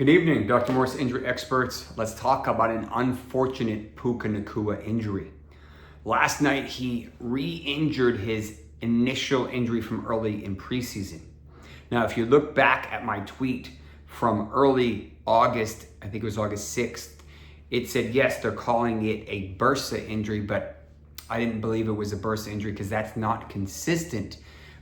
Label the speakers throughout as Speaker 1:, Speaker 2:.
Speaker 1: Good evening, Dr. Morse, injury experts. Let's talk about an unfortunate Puka Nacua injury. Last night, he re-injured his initial injury from early in preseason. Now, if you look back at my tweet from early August, I think it was August 6th, it said, yes, they're calling it a bursa injury, but I didn't believe it was a bursa injury because that's not consistent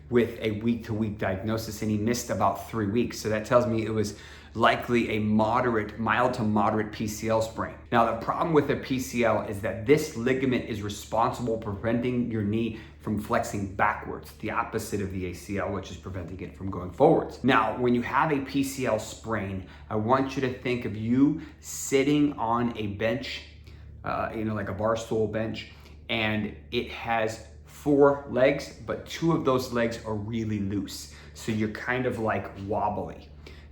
Speaker 1: with a week-to-week diagnosis, and he missed about 3 weeks. So that tells me it was likely a mild to moderate PCL sprain. Now, the problem with a PCL is that this ligament is responsible for preventing your knee from flexing backwards, the opposite of the ACL, which is preventing it from going forwards. Now, when you have a PCL sprain, I want you to think of you sitting on a bench, like a bar stool bench, and it has 4 legs, but 2 of those legs are really loose. So you're kind of like wobbly.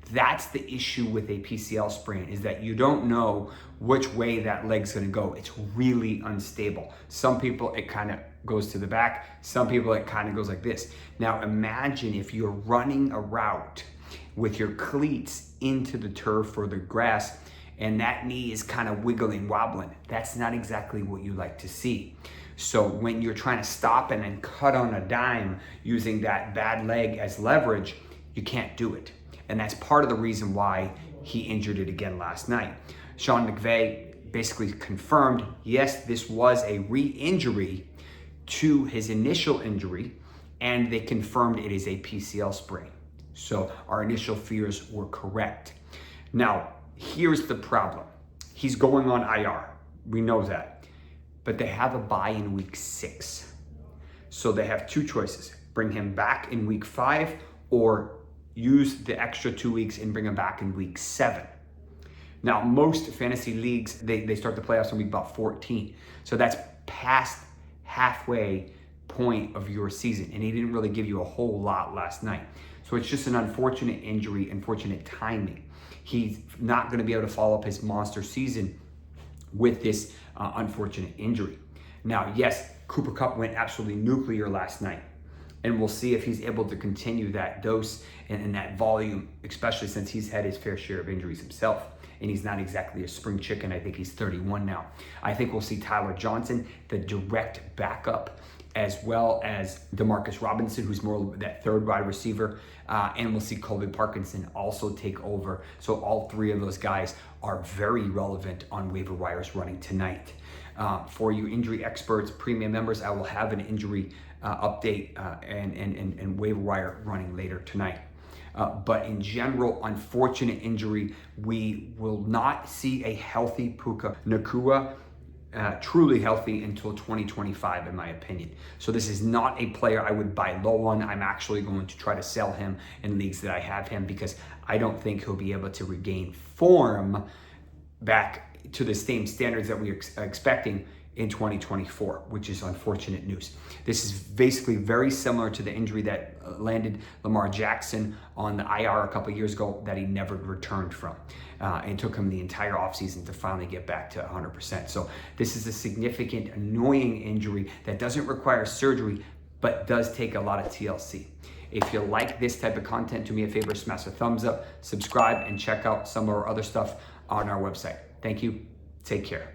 Speaker 1: That's the issue with a PCL sprain, is that you don't know which way that leg's gonna go. It's really unstable. Some people, it kind of goes to the back. Some people, it kind of goes like this. Now imagine if you're running a route with your cleats into the turf or the grass, and that knee is kind of wiggling, wobbling. That's not exactly what you like to see. So when you're trying to stop and then cut on a dime using that bad leg as leverage, you can't do it. And that's part of the reason why he injured it again last night. Sean McVay basically confirmed, yes, this was a re-injury to his initial injury, and they confirmed it is a PCL sprain. So our initial fears were correct. Now, here's the problem. He's going on IR. We know that. But they have a bye in week 6. So they have 2 choices. Bring him back in week 5 or use the extra 2 weeks and bring him back in week 7. Now, most fantasy leagues, they start the playoffs in week about 14. So that's past halfway point of your season. And he didn't really give you a whole lot last night. So it's just an unfortunate injury, unfortunate timing. He's not going to be able to follow up his monster season with this unfortunate injury. Now, yes, Cooper Kupp went absolutely nuclear last night. And we'll see if he's able to continue that dose and that volume, especially since he's had his fair share of injuries himself. And he's not exactly a spring chicken. I think he's 31 now. I think we'll see Tyler Johnson, the direct backup, as well as Demarcus Robinson, who's more that third wide receiver. And we'll see Colby Parkinson also take over. So all 3 of those guys are very relevant on waiver wires running tonight. For you injury experts, premium members, I will have an injury update and waiver wire running later tonight. But in general, unfortunate injury. We will not see a healthy Puka Nacua, truly healthy, until 2025, in my opinion. So this is not a player I would buy low on. I'm actually going to try to sell him in leagues that I have him because I don't think he'll be able to regain form back to the same standards that we are expecting in 2024, which is unfortunate news. This is basically very similar to the injury that landed Lamar Jackson on the IR a couple years ago that he never returned from. It took him the entire offseason to finally get back to 100%. So this is a significant, annoying injury that doesn't require surgery, but does take a lot of TLC. If you like this type of content, do me a favor, smash a thumbs up, subscribe, and check out some of our other stuff on our website. Thank you. Take care.